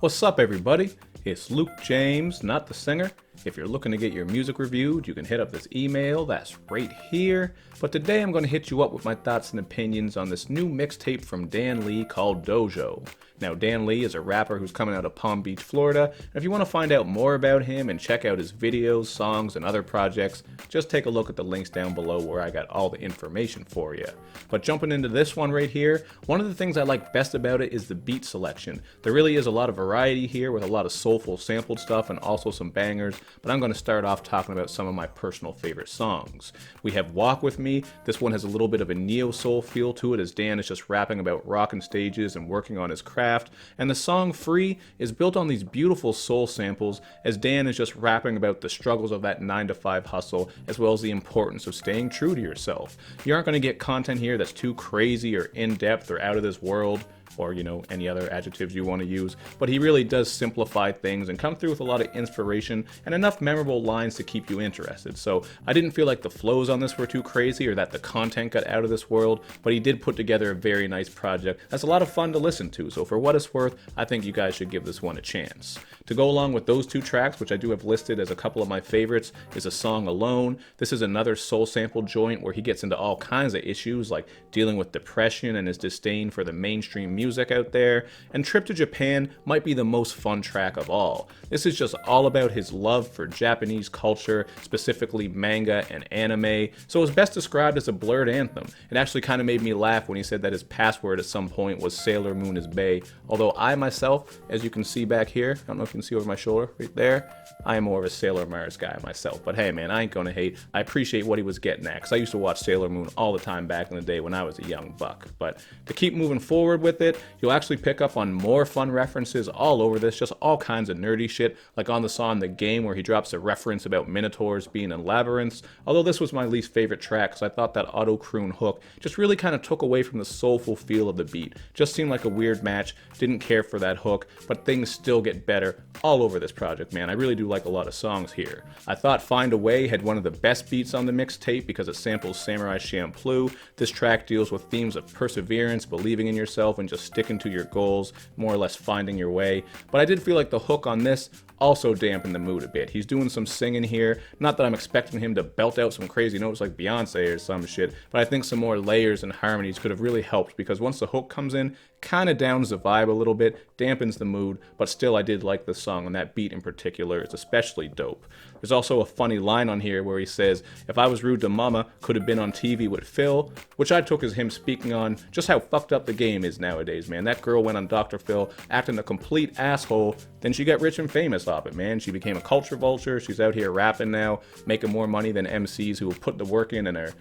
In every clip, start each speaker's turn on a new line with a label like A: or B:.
A: What's up, everybody? It's Luke James, not the singer. If you're looking to get your music reviewed, you can hit up this email that's right here. But today I'm going to hit you up with my thoughts and opinions on this new mixtape from Dan Lee called Dojo. Now, Dan Lee is a rapper who's coming out of Palm Beach, Florida. And if you want to find out more about him and check out his videos, songs, and other projects, just take a look at the links down below where I got all the information for you. But jumping into this one right here, one of the things I like best about it is the beat selection. There really is a lot of variety here with a lot of soulful sampled stuff and also some bangers, but I'm going to start off talking about some of my personal favorite songs. We have Walk With Me. This one has a little bit of a neo-soul feel to it as Dan is just rapping about rocking stages and working on his craft. And the song Free is built on these beautiful soul samples as Dan is just rapping about the struggles of that 9-to-5 hustle as well as the importance of staying true to yourself. You aren't going to get content here that's too crazy or in-depth or out of this world, or any other adjectives you want to use, but he really does simplify things and come through with a lot of inspiration and enough memorable lines to keep you interested. So I didn't feel like the flows on this were too crazy or that the content got out of this world, but he did put together a very nice project that's a lot of fun to listen to. So for what it's worth, I think you guys should give this one a chance. To go along with those two tracks, which I do have listed as a couple of my favorites, is a song Alone. This is another soul sample joint where he gets into all kinds of issues like dealing with depression and his disdain for the mainstream music out there, and Trip to Japan might be the most fun track of all. This is just all about his love for Japanese culture, specifically manga and anime, so it's best described as a blurred anthem. It actually kind of made me laugh when he said that his password at some point was Sailor Moon is Bae, although I myself, as you can see back here, I don't know if you can see over my shoulder right there, I am more of a Sailor Mars guy myself, but hey man, I ain't gonna hate. I appreciate what he was getting at, because I used to watch Sailor Moon all the time back in the day when I was a young buck. But to keep moving forward with it, you'll actually pick up on more fun references all over this, just all kinds of nerdy shit, like on the song The Game where he drops a reference about minotaurs being in labyrinths, although this was my least favorite track because I thought that auto-croon hook just really kind of took away from the soulful feel of the beat. Just seemed like a weird match, didn't care for that hook, but things still get better all over this project, man. I really do like a lot of songs here. I thought Find a Way had one of the best beats on the mixtape because it samples Samurai Champloo. This track deals with themes of perseverance, believing in yourself, and just sticking to your goals, more or less finding your way. But I did feel like the hook on this also dampened the mood a bit. He's doing some singing here. Not that I'm expecting him to belt out some crazy notes like Beyonce or some shit, but I think some more layers and harmonies could have really helped because once the hook comes in, kind of downs the vibe a little bit, dampens the mood, but still I did like the song, and that beat in particular is especially dope. There's also a funny line on here where he says, "If I was rude to mama, could have been on TV with Phil," which I took as him speaking on just how fucked up the game is nowadays, man. That girl went on Dr. Phil acting a complete asshole, then she got rich and famous off it, man. She became a culture vulture. She's out here rapping now, making more money than MCs who have put the work in and are,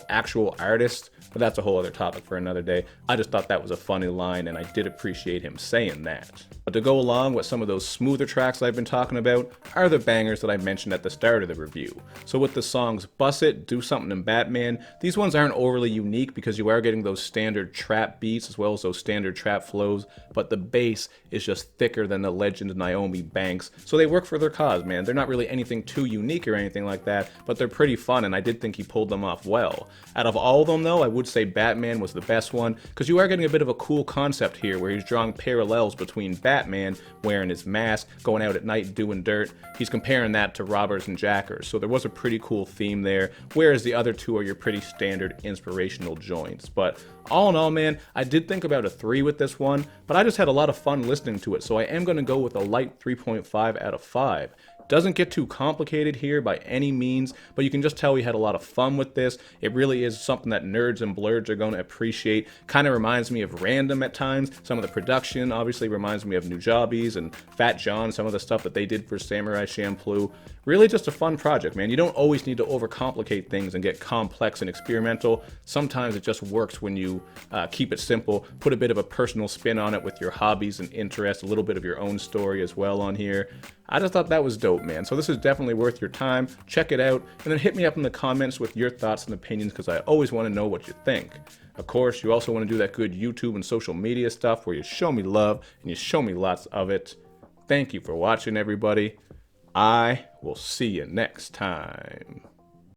A: actual artists. But that's a whole other topic for another day. I just thought that was a funny line, and I did appreciate him saying that. But to go along with some of those smoother tracks I've been talking about are the bangers that I mentioned at the start of the review. So with the songs Bust It, Do Something in Batman, these ones aren't overly unique because you are getting those standard trap beats as well as those standard trap flows, but the bass is just thicker than the legend Naomi Banks, so they work for their cause, man. They're not really anything too unique or anything like that, but they're pretty fun, and I did think he pulled them off well. Out of all of them though, I would say Batman was the best one, because you are getting a bit of a cool concept here where he's drawing parallels between Batman wearing his mask, going out at night doing dirt. He's comparing that to robbers and jackers, so there was a pretty cool theme there, whereas the other two are your pretty standard inspirational joints. But all in all, man, I did think about a 3 with this one, but I just had a lot of fun listening to it, so I am going to go with a light 3.5 out of 5. Doesn't get too complicated here by any means, but you can just tell we had a lot of fun with this. It really is something that nerds and blurs are going to appreciate. Kind of reminds me of Random at times. Some of the production obviously reminds me of Nujabes and Fat John, some of the stuff that they did for Samurai Champloo. Really just a fun project, man. You don't always need to overcomplicate things and get complex and experimental. Sometimes it just works when you keep it simple, put a bit of a personal spin on it with your hobbies and interests, a little bit of your own story as well on here. I just thought that was dope, man. So this is definitely worth your time. Check it out, and then hit me up in the comments with your thoughts and opinions, because I always want to know what you think. Of course, you also want to do that good YouTube and social media stuff where you show me love and you show me lots of it. Thank you for watching, everybody. I will see you next time.